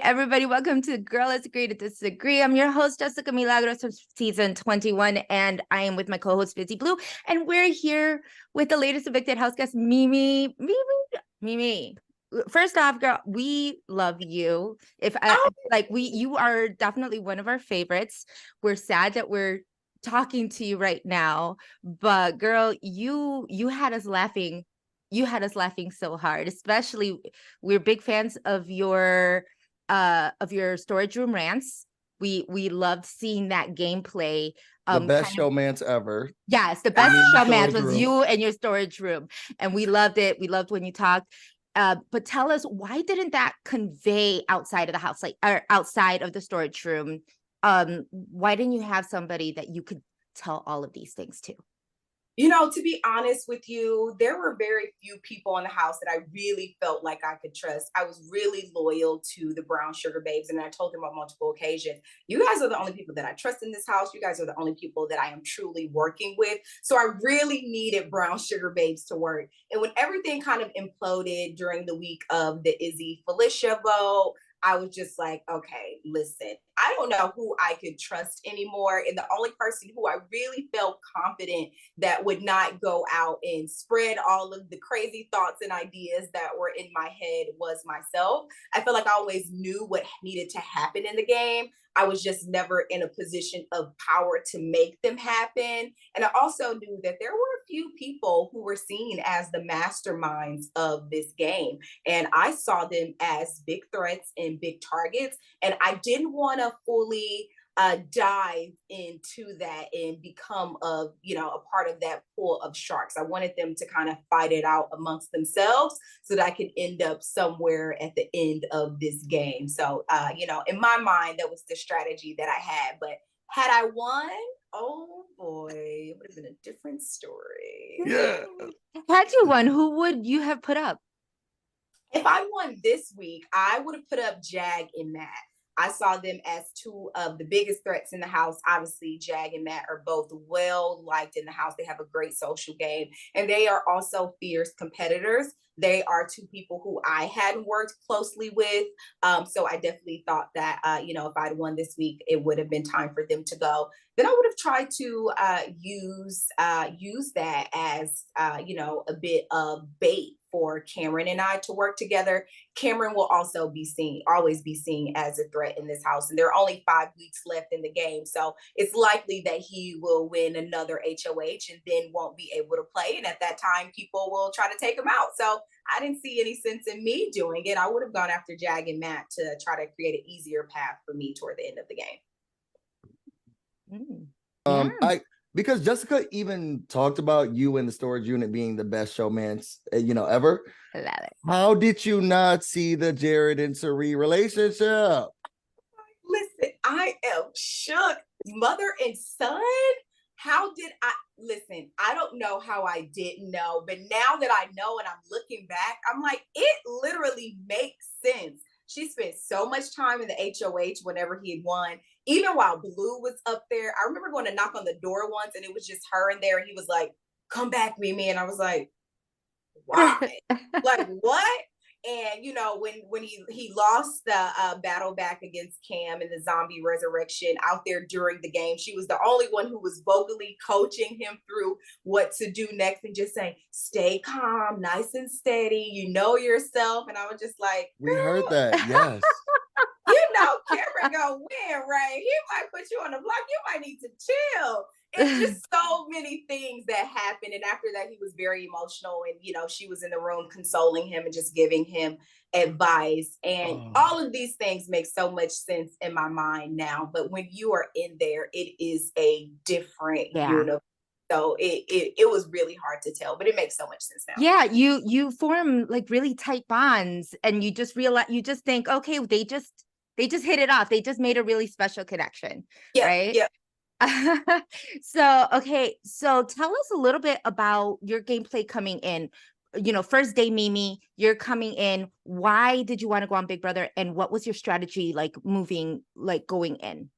everybody. Welcome to Girl Let's Agree to Disagree. I'm your host, Jessica Milagros from season 21, and I am with my co-host, Busy Blue, and we're here with the latest evicted house guest, Mimi. Mimi. First off, girl, we love you. You are definitely one of our favorites. We're sad that we're talking to you right now, but girl, you had us laughing. You had us laughing so hard, especially we're big fans of your storage room rants. We loved seeing that gameplay. The best showmance ever. Yes, the best showmance was you and your storage room, and we loved it. We loved when you talked. But tell us, why didn't that convey outside of the house, or outside of the storage room? Why didn't you have somebody that you could tell all of these things to? You know, to be honest with you, there were very few people in the house that I really felt like I could trust. I was really loyal to the brown sugar babes, and I told them on multiple occasions, you guys are the only people that I trust in this house. You guys are the only people that I am truly working with. So I really needed brown sugar babes to work. And when everything kind of imploded during the week of the Izzy Felicia vote, I was just like, okay, listen, I don't know who I could trust anymore. And the only person who I really felt confident that would not go out and spread all of the crazy thoughts and ideas that were in my head was myself. I feel like I always knew what needed to happen in the game. I was just never in a position of power to make them happen. And I also knew that there were a few people who were seen as the masterminds of this game. And I saw them as big threats and big targets. And I didn't want to fully dive into that and become a part of that pool of sharks. I wanted them to kind of fight it out amongst themselves so that I could end up somewhere at the end of this game. So in my mind, that was the strategy that I had. But had I won, oh boy, it would have been a different story. Yeah. Had you won, who would you have put up? If I won this week, I would have put up Jag and Matt. I saw them as two of the biggest threats in the house. Obviously, Jag and Matt are both well liked in the house. They have a great social game, and they are also fierce competitors. They are two people who I hadn't worked closely with. So I definitely thought that, if I'd won this week, it would have been time for them to go. Then I would have tried to use that as, a bit of bait for Cameron and I to work together. Cameron will also always be seen as a threat in this house. And there are only 5 weeks left in the game. So it's likely that he will win another HOH and then won't be able to play. And at that time, people will try to take him out. So I didn't see any sense in me doing it. I would have gone after Jag and Matt to try to create an easier path for me toward the end of the game. Because Jessica even talked about you and the storage unit being the best showmans, ever. I love it. How did you not see the Jared and Sari relationship? Listen, I am shook. Mother and son? How did I listen? I don't know how I didn't know, but now that I know and I'm looking back, I'm like, it literally makes sense. She spent so much time in the HOH whenever he had won. Even while Blue was up there, I remember going to knock on the door once and it was just her in there. And he was like, come back, Mimi. And I was like, why? Like, what? And, when he lost the battle back against Cam in the zombie resurrection out there during the game, she was the only one who was vocally coaching him through what to do next and just saying, stay calm, nice and steady, you know yourself. And I was just like, we heard that, yes. Cameron gonna win, right? He might put you on the block. You might need to chill. It's just so many things that happened. And after that, he was very emotional. And, she was in the room consoling him and just giving him advice. And all of these things make so much sense in my mind now. But when you are in there, it is a different universe. So it was really hard to tell, but it makes so much sense now. Yeah, you form like really tight bonds, and you just realize, you just think, okay, they just hit it off. They just made a really special connection, right? Yeah. So tell us a little bit about your gameplay coming in. First day, Mimi, you're coming in. Why did you want to go on Big Brother, and what was your strategy like going in?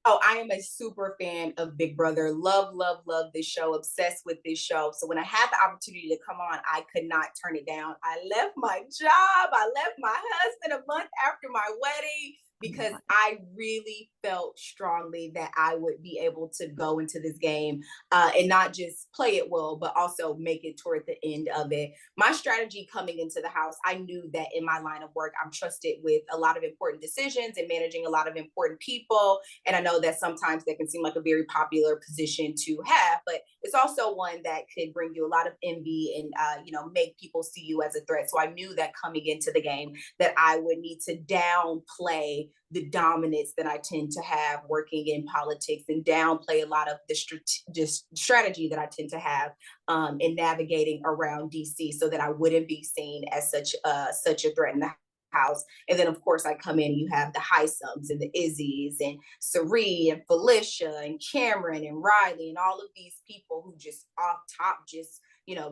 Oh, I am a super fan of Big Brother. Love, love, love this show. Obsessed with this show. So when I had the opportunity to come on, I could not turn it down. I left my job. I left my husband a month after my wedding because I really felt strongly that I would be able to go into this game and not just play it well, but also make it toward the end of it. My strategy coming into the house, I knew that in my line of work, I'm trusted with a lot of important decisions and managing a lot of important people. And I know that sometimes that can seem like a very popular position to have, but it's also one that could bring you a lot of envy and, make people see you as a threat. So I knew that coming into the game that I would need to downplay the dominance that I tend to have working in politics and downplay a lot of the strategy that I tend to have in navigating around DC so that I wouldn't be seen as such a threat in the house. And then of course I come in, you have the Hisums and the Izzies and Sari and Felicia and Cameron and Riley and all of these people who just off top just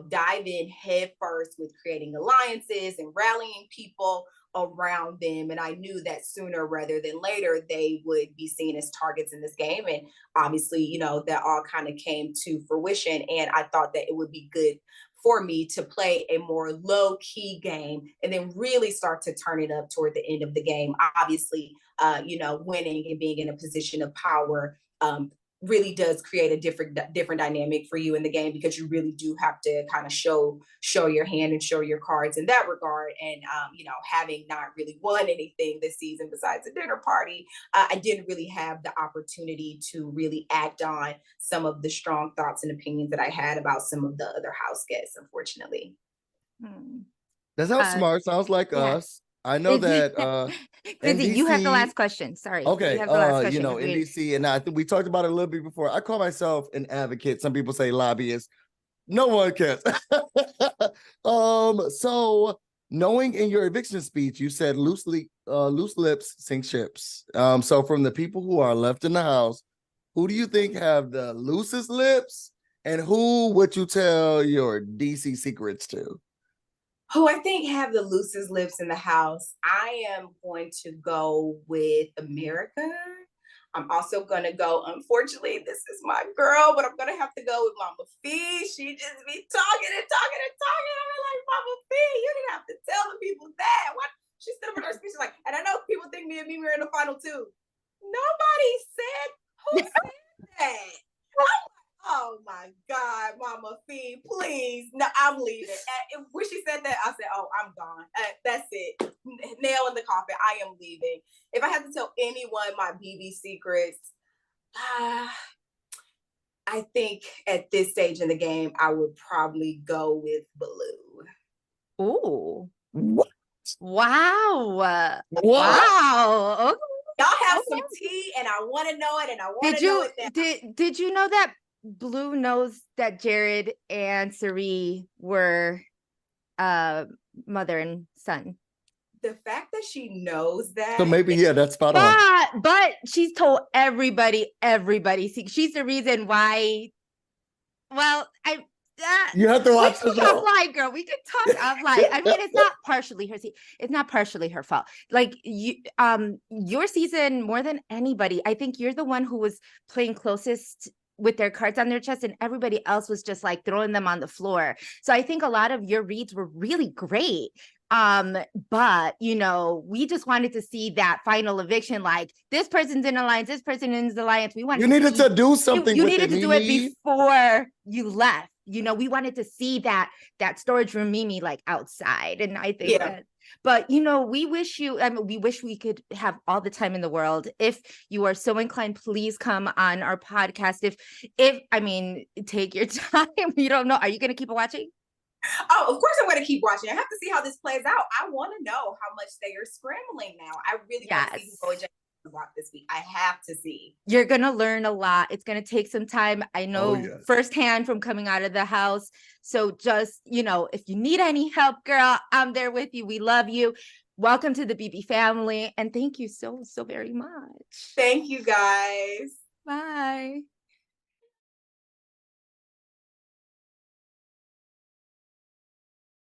dive in head first with creating alliances and rallying people around them. And I knew that sooner rather than later, they would be seen as targets in this game. And obviously, that all kind of came to fruition. And I thought that it would be good for me to play a more low key game and then really start to turn it up toward the end of the game. Obviously, winning and being in a position of power really does create a different dynamic for you in the game because you really do have to kind of show your hand and show your cards in that regard. And having not really won anything this season besides a dinner party, I didn't really have the opportunity to really act on some of the strong thoughts and opinions that I had about some of the other house guests, unfortunately. That sounds smart. Sounds like us. I know that Fizzy, you have the last question. Sorry. Okay. You have the last question. In DC, and I think we talked about it a little bit before. I call myself an advocate. Some people say lobbyist. No one cares. So knowing in your eviction speech, you said loose lips sink ships. So from the people who are left in the house, who do you think have the loosest lips, and who would you tell your DC secrets to? Who I think have the loosest lips in the house, I am going to go with America. I'm also going to go, unfortunately, this is my girl, but I'm going to have to go with Mama Fee. She just be talking and talking and talking. I'm like, Mama Fee, you didn't have to tell the people that. What? She stood up in her speech like, and I know people think me and Mimi are in the final two. Nobody said, who said that? Oh my God, Mama Fee, please. No, I'm leaving. And when she said that, I said, oh, I'm gone. That's it. Nail in the coffin. I am leaving. If I had to tell anyone my BB secrets, I think at this stage in the game, I would probably go with Blue. Ooh. What? Wow. What? Wow. Okay. Y'all have some tea and I want to know it and I want to know it now. Did you know that Blue knows that Jared and Sari were mother and son? The fact that she knows that. So maybe, that's spot on. But she's told everybody. She's the reason why. Well, you have to watch the show. Offline, girl. We could talk offline. I mean, it's not partially her. It's not partially her fault. Like your season more than anybody. I think you're the one who was playing closest with their cards on their chest, and everybody else was just like throwing them on the floor. So I think a lot of your reads were really great. But we just wanted to see that final eviction, like this person's in alliance, this person in the alliance. You needed to do something. You needed to do it before you left. We wanted to see that storage room Mimi like outside. And I think but we wish we could have all the time in the world. If you are so inclined, please come on our podcast. Take your time. You don't know. Are you going to keep watching? Oh, of course I'm going to keep watching. I have to see how this plays out. I want to know how much they are scrambling now. I really want to see who goes block this week. I have to see. You're going to learn a lot. It's going to take some time. I know firsthand from coming out of the house. So just, if you need any help, girl, I'm there with you. We love you. Welcome to the BB family. And thank you so, so very much. Thank you, guys. Bye.